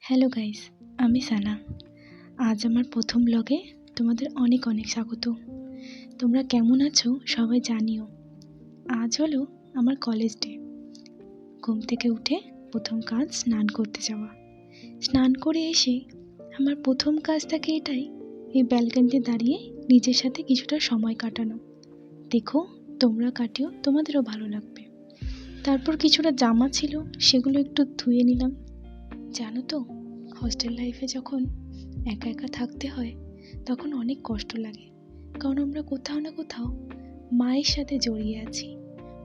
Hello guys, আমি সানা। আজ আমার প্রথম ব্লগে তোমাদের অনেক অনেক স্বাগত। তোমরা কেমন আছো সবাই জানিও। আজ হলো আমার কলেজ ডে। ঘুম থেকে উঠে প্রথম কাজ স্নান করতে যাওয়া। স্নান করে এসে আমার প্রথম কাজ থাকে এটাই, এই ব্যালকনিতে দাঁড়িয়ে নিজের সাথে কিছুটা সময় কাটানো। দেখো তোমরা কাটিও, তোমাদেরও ভালো লাগবে। তারপর কিছুটা জামা ছিল, সেগুলো একটু ধুয়ে নিলাম। জানো তো, হস্টেল লাইফে যখন একা একা থাকতে হয় তখন অনেক কষ্ট লাগে, কারণ আমরা কোথাও না কোথাও মায়ের সাথে জড়িয়ে আছি।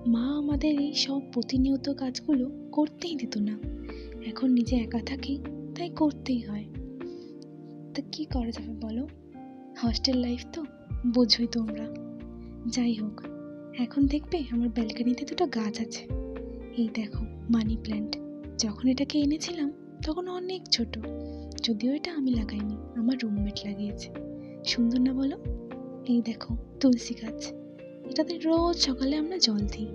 মা আমাদের এই সব প্রতিনিয়ত কাজগুলো করতেই দিত না। এখন নিজে একা থাকি, তাই করতেই হয়। তা কি করা যাবে বলো, হস্টেল লাইফ তো বোঝোই তোমরা। যাই হোক, এখন দেখবে আমার ব্যালকনিতে দুটো গাছ আছে। এই দেখো, মানি প্ল্যান্ট। যখন এটাকে এনেছিলাম তখন অনেক ছোট, যদিও এটা আমি লাগাইনি, আমার রুমমেট লাগিয়েছে। সুন্দর না বলো? এই দেখো তুলসী গাছ, এটাতে রোজ সকালে আমরা জল দিই।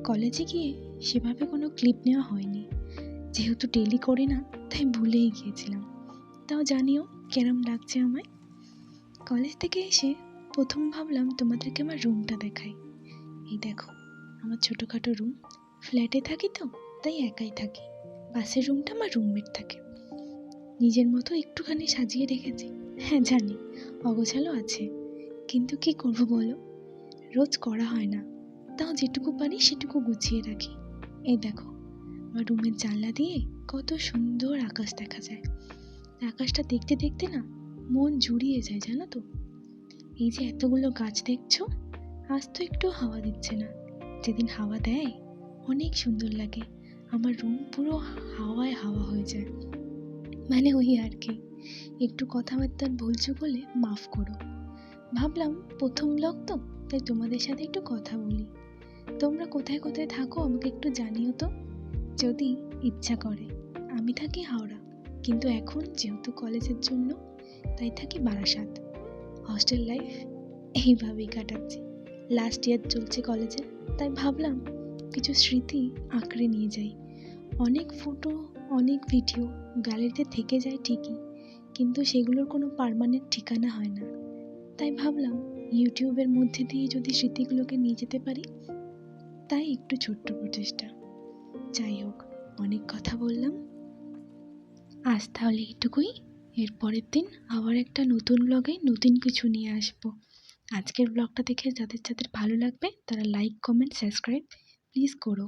কলেজে গিয়ে সেভাবে কোনো ক্লিপ নেওয়া হয়নি, যেহেতু ডেলি করি না তাই ভুলেই গিয়েছিলাম। তাও জানিও কেরম লাগছে আমায়। কলেজ থেকে এসে প্রথম ভাবলাম তোমাদেরকে আমার রুমটা দেখাই। এই দেখো আমার ছোটোখাটো রুম। ফ্ল্যাটে থাকি তো, তাই একাই থাকি। পাশের রুমটা আমার রুমমেট থাকে। নিজের মতো একটুখানি সাজিয়ে রেখেছি। হ্যাঁ জানি অগোছালো আছে, কিন্তু কি করবো বলো, রোজ করা হয় না। তাও যেটুকু পারি সেটুকু গুছিয়ে রাখি। এই দেখো আমার রুমের জানলা দিয়ে কত সুন্দর আকাশ দেখা যায়। আকাশটা দেখতে দেখতে না মন জুড়িয়ে যায়, জানো তো। এই যে এতগুলো গাছ দেখছো, আজ তো একটু হাওয়া দিচ্ছে না। যেদিন হাওয়া দেয় অনেক সুন্দর লাগে। আমার রুম পুরো হাওয়ায় হাওয়া হয়ে যায়। মানে ওই আর কি, একটু কথাবার্তার ভুলছো বলে মাফ করো। ভাবলাম প্রথম ব্লগ তো, তাই তোমাদের সাথে একটু কথা বলি। তোমরা কোথায় কোথায় থাকো আমাকে একটু জানিও তো, যদি ইচ্ছা করে। আমি থাকি হাওড়া, কিন্তু এখন যেহেতু কলেজের জন্য তাই থাকি বারাসাত। হস্টেল লাইফ এইভাবেই কাটাচ্ছি। লাস্ট ইয়ার চলছে কলেজে, তাই ভাবলাম কিছু স্মৃতি আঁকড়ে নিয়ে যাই। অনেক ফটো, অনেক ভিডিও গ্যালারিতে থেকে যায় ঠিকই, কিন্তু সেগুলোর কোনো পার্মানেন্ট ঠিকানা হয় না। তাই ভাবলাম ইউটিউবের মধ্যে দিয়ে যদি স্মৃতিগুলোকে নিয়ে যেতে পারি, তাই একটু ছোট্ট প্রচেষ্টা। যাই হোক, অনেক কথা বললাম, আজ তাহলে এইটুকুই। এর পরের দিন আবার একটা নতুন ব্লগে নতুন কিছু নিয়ে আসবো। আজকের ব্লগটা দেখে যাদের যাদের ভালো লাগবে তারা লাইক, কমেন্ট, সাবস্ক্রাইব প্লিজ করো।